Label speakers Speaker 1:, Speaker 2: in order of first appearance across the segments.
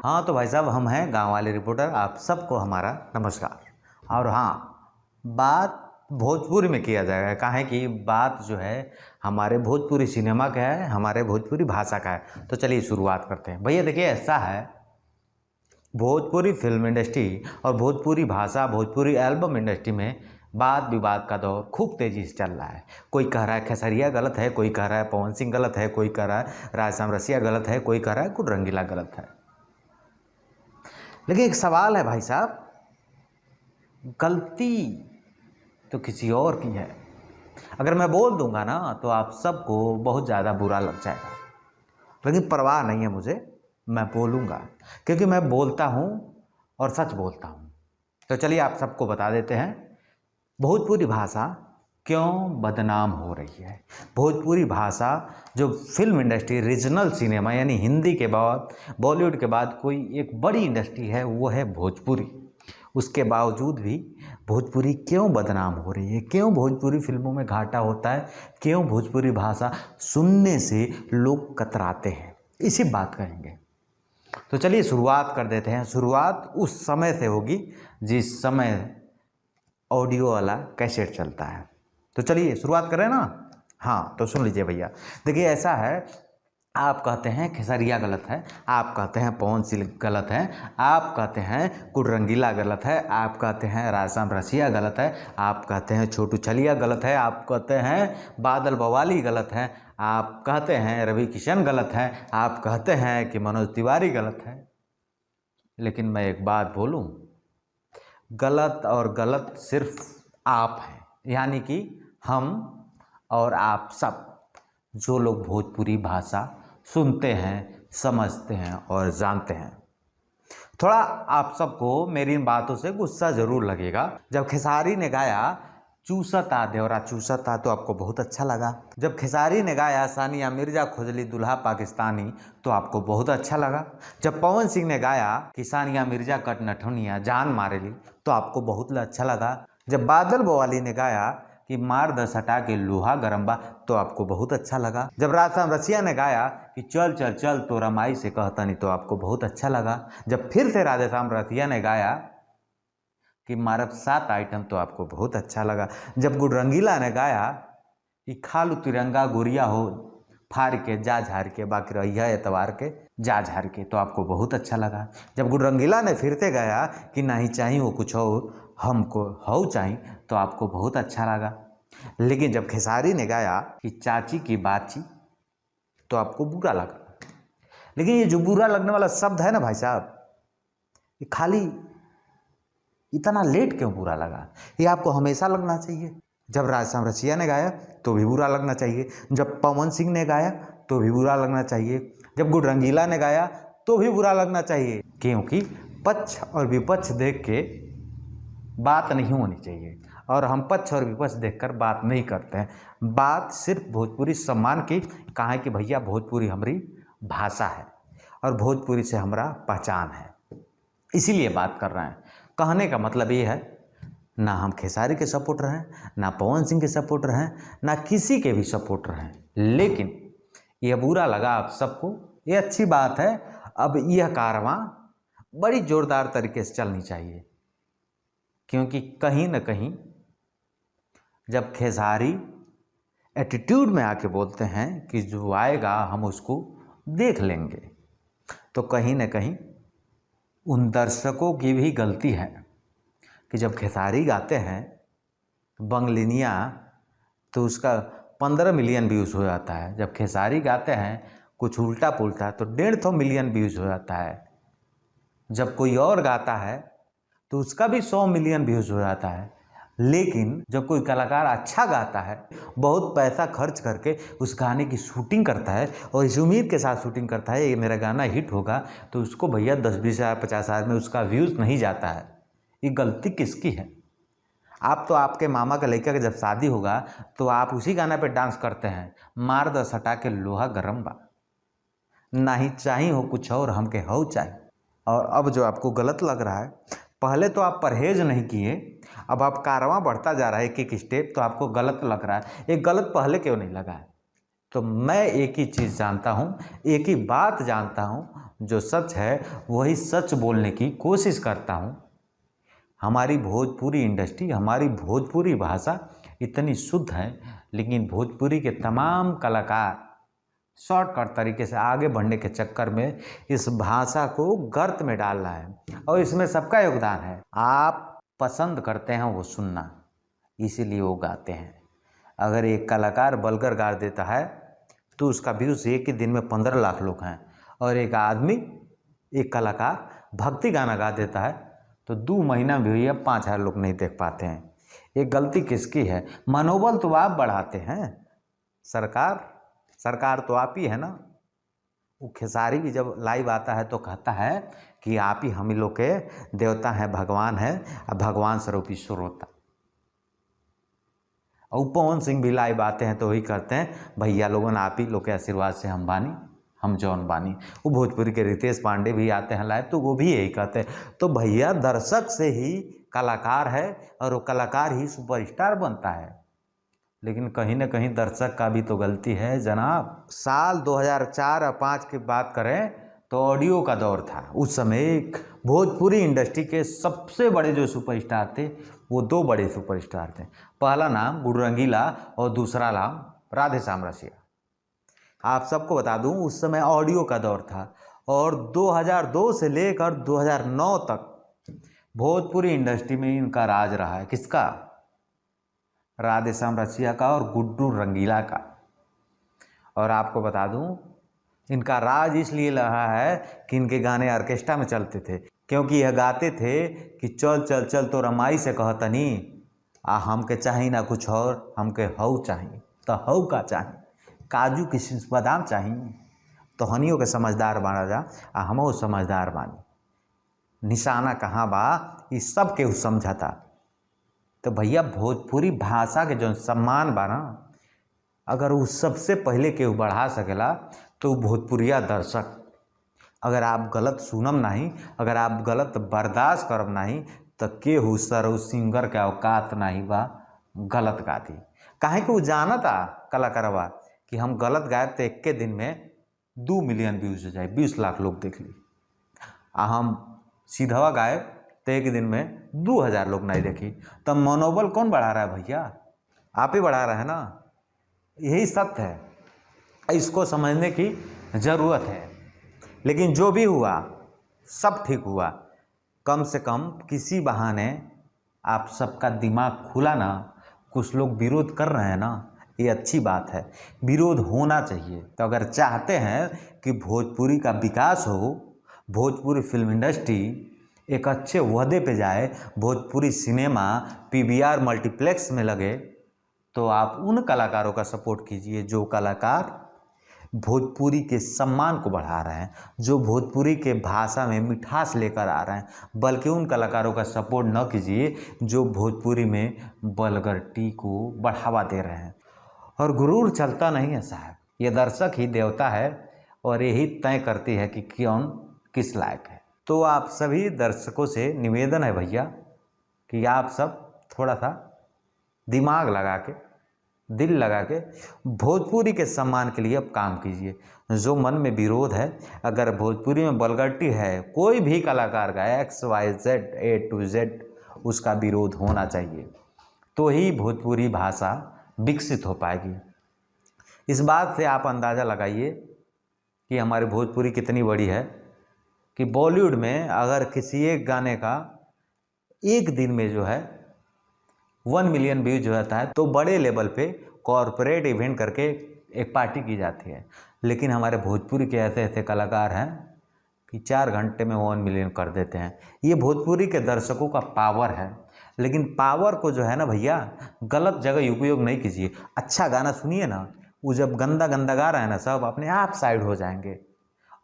Speaker 1: हाँ तो भाई साहब, हम हैं गांव वाले रिपोर्टर, आप सबको हमारा नमस्कार। और हाँ, बात भोजपुरी में किया जाएगा, काहे कि बात जो है हमारे भोजपुरी सिनेमा का है, हमारे भोजपुरी भाषा का है। तो चलिए शुरुआत करते हैं। भैया देखिए, ऐसा है, भोजपुरी फिल्म इंडस्ट्री और भोजपुरी भाषा, भोजपुरी एल्बम इंडस्ट्री में वाद विवाद का दौर खूब तेज़ी से चल रहा है। कोई कह रहा है खेसरिया गलत है, कोई कह रहा है पवन सिंह गलत है, कोई कह रहा है राजश्याम रसिया गलत है, कोई कह रहा है कुछ रंगीला गलत है। लेकिन एक सवाल है भाई साहब, गलती तो किसी और की है। अगर मैं बोल दूंगा ना तो आप सबको बहुत ज़्यादा बुरा लग जाएगा, लेकिन परवाह नहीं है मुझे, मैं बोलूँगा, क्योंकि मैं बोलता हूँ और सच बोलता हूँ। तो चलिए आप सबको बता देते हैं, भोजपुरी भाषा क्यों बदनाम हो रही है। भोजपुरी भाषा जो फिल्म इंडस्ट्री, रीजनल सिनेमा यानी हिंदी के बाद, बॉलीवुड के बाद कोई एक बड़ी इंडस्ट्री है, वो है भोजपुरी। उसके बावजूद भी भोजपुरी क्यों बदनाम हो रही है, क्यों भोजपुरी फिल्मों में घाटा होता है, क्यों भोजपुरी भाषा सुनने से लोग कतराते हैं, इसी बात करेंगे। तो चलिए शुरुआत कर देते हैं। शुरुआत उस समय से होगी जिस समय ऑडियो वाला कैसेट चलता है। तो चलिए शुरुआत करें ना। हाँ तो सुन लीजिए भैया, देखिए ऐसा है, आप कहते हैं खेसरिया गलत है, आप कहते हैं पवन सिंह गलत है, आप कहते हैं कुछ रंगीला गलत है, आप कहते हैं राजश्याम रसिया गलत है, आप कहते हैं छोटू छलिया गलत है, आप कहते हैं बादल बवाली गलत है, आप कहते हैं रवि किशन गलत है, आप कहते हैं कि मनोज तिवारी गलत है। लेकिन मैं एक बात बोलूं, गलत और गलत सिर्फ आप हैं, यानी कि हम और आप सब जो लोग भोजपुरी भाषा सुनते हैं, समझते हैं और जानते हैं। थोड़ा आप सबको मेरी इन बातों से गुस्सा ज़रूर लगेगा। जब खेसारी ने गाया चूसता देवरा चूसता तो आपको बहुत अच्छा लगा। जब खेसारी ने गाया सानिया मिर्जा खोजली दुल्हा पाकिस्तानी तो आपको बहुत अच्छा लगा। जब पवन सिंह ने गाया कि सानिया मिर्जा कट नठुनिया जान मारेली तो आपको बहुत अच्छा लगा। जब बादल बवाली ने गाया कि मार द सटा के लोहा गरम्बा तो आपको बहुत अच्छा लगा। जब राजश्याम रसिया ने गाया कि चल चल चल तो रमाई से कहतनी तो आपको बहुत अच्छा लगा। जब फिर से राजश्याम रसिया ने गाया कि मारब 7 आइटम तो आपको बहुत अच्छा लगा। जब गुड रंगीला ने गाया कि खालू तिरंगा गुड़िया हो फाड़ के जा झाड़ के बाकी रहिया एतवार के जा झाड़ के तो आपको बहुत अच्छा लगा। जब गुड रंगीला ने फिर से गाया कि नहीं चाहिए वो कुछ और हमको हो चाहिए तो आपको बहुत अच्छा लगा। लेकिन जब खेसारी ने गाया कि चाची की बातचीत तो आपको बुरा लगा। लेकिन ये जो बुरा लगने वाला शब्द है ना भाई साहब, ये खाली इतना लेट क्यों बुरा लगा, ये आपको हमेशा लगना चाहिए। जब राजश्याम रसिया ने गाया तो भी बुरा लगना चाहिए, जब पवन सिंह ने गाया तो भी बुरा लगना चाहिए, जब गुड रंगीला ने गाया तो भी बुरा लगना चाहिए, क्योंकि पक्ष और विपक्ष देख के बात नहीं होनी चाहिए। और हम पक्ष और विपक्ष देखकर बात नहीं करते हैं, बात सिर्फ भोजपुरी सम्मान की। कहा है कि भैया भोजपुरी हमारी भाषा है और भोजपुरी से हमारा पहचान है, इसीलिए बात कर रहे हैं। कहने का मतलब ये है, ना हम खेसारी के सपोर्टर हैं, ना पवन सिंह के सपोर्टर हैं, ना किसी के भी सपोर्टर हैं, लेकिन यह बुरा लगा आप सबको, ये अच्छी बात है। अब यह कारवां बड़ी ज़ोरदार तरीके से चलनी चाहिए, क्योंकि कहीं न कहीं जब खेसारी एटीट्यूड में आके बोलते हैं कि जो आएगा हम उसको देख लेंगे, तो कहीं न कहीं उन दर्शकों की भी गलती है कि जब खेसारी गाते हैं बंगलिनिया तो उसका 15 मिलियन व्यूज़ हो जाता है, जब खेसारी गाते हैं कुछ उल्टा पुल्टा तो 150 मिलियन व्यूज़ हो जाता है, जब कोई और गाता है तो उसका भी 100 मिलियन व्यूज़ हो जाता है। लेकिन जब कोई कलाकार अच्छा गाता है, बहुत पैसा खर्च करके उस गाने की शूटिंग करता है और इस उम्मीद के साथ शूटिंग करता है ये मेरा गाना हिट होगा, तो उसको भैया 10-20 हज़ार 50 हज़ार में उसका व्यूज़ नहीं जाता है, ये गलती किसकी है? आप तो आपके मामा का लड़का का जब शादी होगा तो आप उसी गाना पे डांस करते हैं, मार द सटा के लोहा गरम बा, नहीं चाहिए हो कुछ और हमके हो चाहिए। और अब जो आपको गलत लग रहा है, पहले तो आप परहेज नहीं किए, अब आप कारवां बढ़ता जा रहा है एक एक स्टेप, तो आपको गलत लग रहा है। ये गलत पहले क्यों नहीं लगा है? तो मैं एक ही चीज़ जानता हूँ, एक ही बात जानता हूँ, जो सच है वही सच बोलने की कोशिश करता हूँ। हमारी भोजपुरी इंडस्ट्री, हमारी भोजपुरी भाषा इतनी शुद्ध है, लेकिन भोजपुरी के तमाम कलाकार शॉर्टकट तरीके से आगे बढ़ने के चक्कर में इस भाषा को गर्त में डाल रहा है, और इसमें सबका योगदान है। आप पसंद करते हैं वो सुनना, इसीलिए वो गाते हैं। अगर एक कलाकार बलकर गा देता है तो उसका व्यूज़ एक ही दिन में 15 लाख लोग हैं, और एक आदमी, एक कलाकार भक्ति गाना गा देता है तो 2 महीना भी भैया 5,000 लोग नहीं देख पाते हैं। ये गलती किसकी है? मनोबल तो आप बढ़ाते हैं, सरकार तो आप ही है ना। वो खेसारी भी जब लाइव आता है तो कहता है कि आप ही हम ही लोग के देवता हैं, भगवान है, और भगवान स्वरूप ईश्वर होता। और पवन सिंह भी लाइव आते हैं तो वही करते हैं, भैया लोगों ने आप ही लोग के आशीर्वाद से हम बानी, हम जौन बानी। वो भोजपुरी के रितेश पांडे भी आते हैं लाइव तो वो भी यही कहते हैं। तो भैया दर्शक से ही कलाकार है, और वो कलाकार ही सुपरस्टार बनता है। लेकिन कहीं ना कहीं दर्शक का भी तो गलती है जनाब। साल 2004 और 5 की बात करें तो ऑडियो का दौर था। उस समय भोजपुरी इंडस्ट्री के सबसे बड़े जो सुपरस्टार थे वो 2 बड़े सुपरस्टार थे। पहला नाम गुडू रंगीला और दूसरा नाम राधेश्याम रसिया। आप सबको बता दूं उस समय ऑडियो का दौर था, और 2002 से लेकर 2009 तक भोजपुरी इंडस्ट्री में इनका राज रहा है। किसका? राधेश्याम रसिया का और गुड्डू रंगीला का। और आपको बता दूं इनका राज इसलिए रहा है कि इनके गाने ऑर्केस्ट्रा में चलते थे, क्योंकि यह गाते थे कि चल चल चल तो रमाई से कहतनी आ हमके चाही ना कुछ और, हमके हऊ चाही तो हऊ का चाही, काजू किशमिश बादाम चाही तो हनियों के समझदार बना जा, आ हमहू समझदार बानी, निशाना कहाँ बा ये सब केहू समझता। तो भैया भोजपुरी भाषा के जो सम्मान बा ना, अगर वो सबसे पहले केहू बढ़ा सकेला तो भोजपुरिया दर्शक। अगर आप गलत सुनम नहीं, अगर आप गलत बर्दाश्त करब नहीं, तो केहू सर उस सिंगर के औकात नहीं बा गलत गा दी। काहे कि वो जानता कलाकारवा कि हम गलत गायब तो 1 दिन में 2 मिलियन व्यूज हो जाए, 20 लाख लोग देख ली। आ हम सीधवा गायब तो 1 दिन में 2000 लोग नहीं देखी। तब मनोबल कौन बढ़ा रहा है भैया? आप ही बढ़ा रहे हैं ना। यही सत्य है, इसको समझने की ज़रूरत है। लेकिन जो भी हुआ सब ठीक हुआ। कम से कम किसी बहाने आप सबका दिमाग खुला ना। कुछ लोग विरोध कर रहे हैं ना, ये अच्छी बात है, विरोध होना चाहिए। तो अगर चाहते हैं कि भोजपुरी का विकास हो, भोजपुरी फिल्म इंडस्ट्री एक अच्छे ओहदे पे जाए, भोजपुरी सिनेमा PVR मल्टीप्लेक्स में लगे, तो आप उन कलाकारों का सपोर्ट कीजिए जो कलाकार भोजपुरी के सम्मान को बढ़ा रहे हैं, जो भोजपुरी के भाषा में मिठास लेकर आ रहे हैं। बल्कि उन कलाकारों का सपोर्ट न कीजिए जो भोजपुरी में वल्गैरिटी को बढ़ावा दे रहे हैं। और गुरूर चलता नहीं है साहब, ये दर्शक ही देवता है, और यही तय करती है कि कौन किस लायक है। तो आप सभी दर्शकों से निवेदन है भैया कि आप सब थोड़ा सा दिमाग लगा के, दिल लगा के भोजपुरी के सम्मान के लिए अब काम कीजिए। जो मन में विरोध है, अगर भोजपुरी में वल्गैरिटी है, कोई भी कलाकार का XYZ A to Z, उसका विरोध होना चाहिए, तो ही भोजपुरी भाषा विकसित हो पाएगी। इस बात से आप अंदाज़ा लगाइए कि हमारी भोजपुरी कितनी बड़ी है, कि बॉलीवुड में अगर किसी एक गाने का 1 दिन में जो है 1 मिलियन व्यूज होता है तो बड़े लेवल पे कॉरपोरेट इवेंट करके एक पार्टी की जाती है। लेकिन हमारे भोजपुरी के ऐसे ऐसे कलाकार हैं कि 4 घंटे में 1 मिलियन कर देते हैं। ये भोजपुरी के दर्शकों का पावर है। लेकिन पावर को जो है ना भैया, गलत जगह उपयोग नहीं कीजिए। अच्छा गाना सुनिए ना, वो जब गंदा गंदा गा रहा है ना, सब अपने आप साइड हो जाएंगे।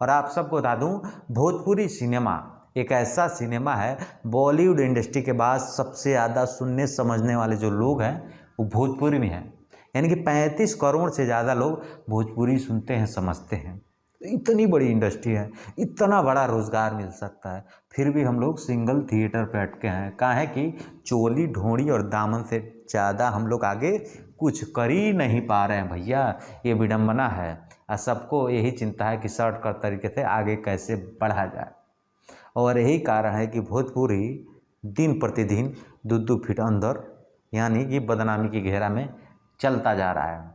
Speaker 1: और आप सबको बता दूं, भोजपुरी सिनेमा एक ऐसा सिनेमा है, बॉलीवुड इंडस्ट्री के बाद सबसे ज़्यादा सुनने समझने वाले जो लोग हैं वो भोजपुरी में हैं। यानी कि 35 करोड़ से ज़्यादा लोग भोजपुरी सुनते हैं, समझते हैं। इतनी बड़ी इंडस्ट्री है, इतना बड़ा रोज़गार मिल सकता है, फिर भी हम लोग सिंगल थिएटर पे अटके हैं। काहे कि चोली ढोड़ी और दामन से ज़्यादा हम लोग आगे कुछ कर ही नहीं पा रहे हैं भैया, ये विडंबना है। और सबको यही चिंता है कि शॉर्टकट तरीके से आगे कैसे बढ़ा जाए। और यही कारण है कि भोजपुरी दिन प्रतिदिन 2-2 फीट अंदर यानी कि बदनामी की घेरा में चलता जा रहा है।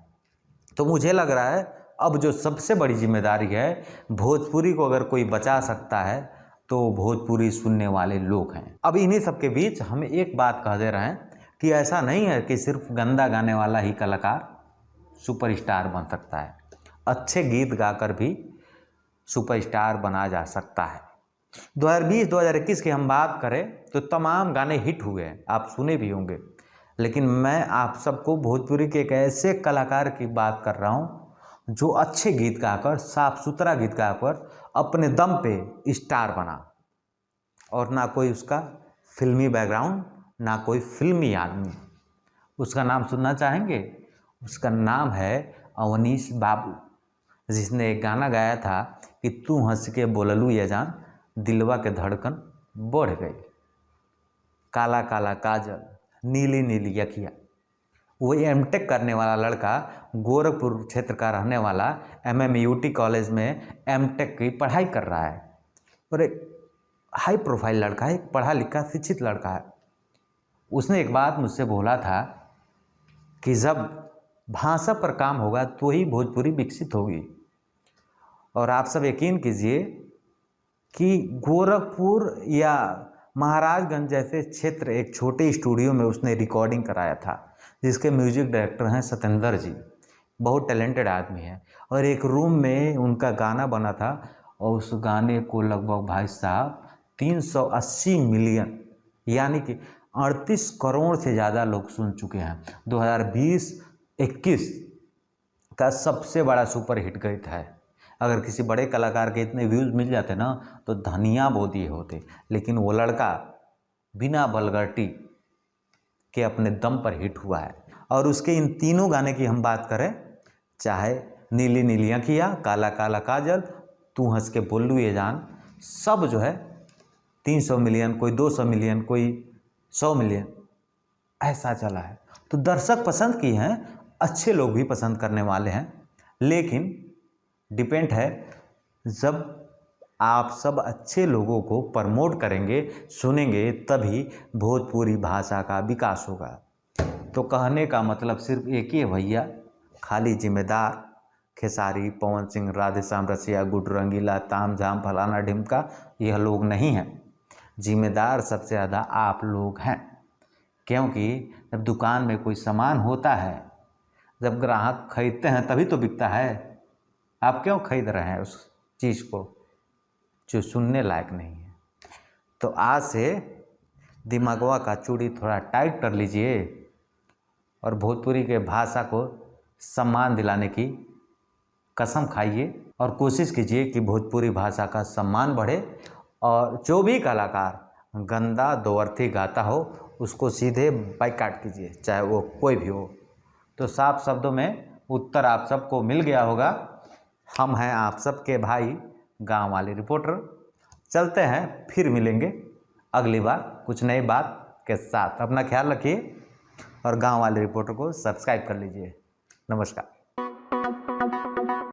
Speaker 1: तो मुझे लग रहा है अब जो सबसे बड़ी जिम्मेदारी है, भोजपुरी को अगर कोई बचा सकता है तो भोजपुरी सुनने वाले लोग हैं। अब इन्हीं सब के बीच हम एक बात कह दे रहे हैं कि ऐसा नहीं है कि सिर्फ गंदा गाने वाला ही कलाकार सुपरस्टार बन सकता है। अच्छे गीत गाकर भी सुपरस्टार बना जा सकता है। 2020-2021 की हम बात करें तो तमाम गाने हिट हुए हैं, आप सुने भी होंगे। लेकिन मैं आप सबको भोजपुरी के एक ऐसे कलाकार की बात कर रहा हूँ जो अच्छे गीत गाकर, साफ सुथरा गीत गाकर अपने दम पे स्टार बना। और ना कोई उसका फिल्मी बैकग्राउंड, ना कोई फिल्मी आदमी। उसका नाम सुनना चाहेंगे? उसका नाम है अवनीश बाबू, जिसने एक गाना गाया था कि तू हंस के बोललू ये जान, दिलवा के धड़कन बढ़ गई, काला काला काजल, नीली नीली अखियाँ। वो एमटेक करने वाला लड़का, गोरखपुर क्षेत्र का रहने वाला, MMUT कॉलेज में एमटेक की पढ़ाई कर रहा है और एक हाई प्रोफाइल लड़का है, एक पढ़ा लिखा शिक्षित लड़का है। उसने एक बात मुझसे बोला था कि जब भाषा पर काम होगा तो ही भोजपुरी विकसित होगी। और आप सब यकीन कीजिए कि गोरखपुर या महाराजगंज जैसे क्षेत्र एक छोटे स्टूडियो में उसने रिकॉर्डिंग कराया था, जिसके म्यूजिक डायरेक्टर हैं सतेंद्र जी, बहुत टैलेंटेड आदमी है। और एक रूम में उनका गाना बना था और उस गाने को लगभग भाई साहब 380 मिलियन यानी कि 38 करोड़ से ज़्यादा लोग सुन चुके हैं। 2020-21 का सबसे बड़ा सुपर हिट गीत है। अगर किसी बड़े कलाकार के इतने व्यूज़ मिल जाते ना तो धनिया बो दिए होते। लेकिन वो लड़का बिना बलगर्टी के अपने दम पर हिट हुआ है। और उसके इन तीनों गाने की हम बात करें, चाहे नीली नीली अखियाँ, काला काला काजल, तू हंस के बोलू ये जान, सब जो है 300 मिलियन, कोई 200 मिलियन, कोई 100 मिलियन, ऐसा चला है। तो दर्शक पसंद की हैं, अच्छे लोग भी पसंद करने वाले हैं। लेकिन डिपेंड है, जब आप सब अच्छे लोगों को प्रमोट करेंगे, सुनेंगे, तभी भोजपुरी भाषा का विकास होगा। तो कहने का मतलब सिर्फ एक ही है भैया, खाली जिम्मेदार खेसारी, पवन सिंह, राधेश्याम रसिया, गुड्डू रंगीला, ताम झाम फलाना ढिमका यह लोग नहीं हैं। जिम्मेदार सबसे ज़्यादा आप लोग हैं। क्योंकि जब दुकान में कोई सामान होता है, जब ग्राहक खरीदते हैं तभी तो बिकता है। आप क्यों खरीद रहे हैं उस चीज़ को जो सुनने लायक नहीं है? तो आज से दिमागवा का चूड़ी थोड़ा टाइट कर लीजिए और भोजपुरी के भाषा को सम्मान दिलाने की कसम खाइए और कोशिश कीजिए कि भोजपुरी भाषा का सम्मान बढ़े। और जो भी कलाकार गंदा दो अर्थी गाता हो उसको सीधे बाइकाट कीजिए, चाहे वो कोई भी हो। तो साफ शब्दों में उत्तर आप सबको मिल गया होगा। हम हैं आप सबके भाई गांव वाले रिपोर्टर। चलते हैं, फिर मिलेंगे अगली बार कुछ नई बात के साथ। अपना ख्याल रखिए और गांव वाले रिपोर्टर को सब्सक्राइब कर लीजिए। नमस्कार।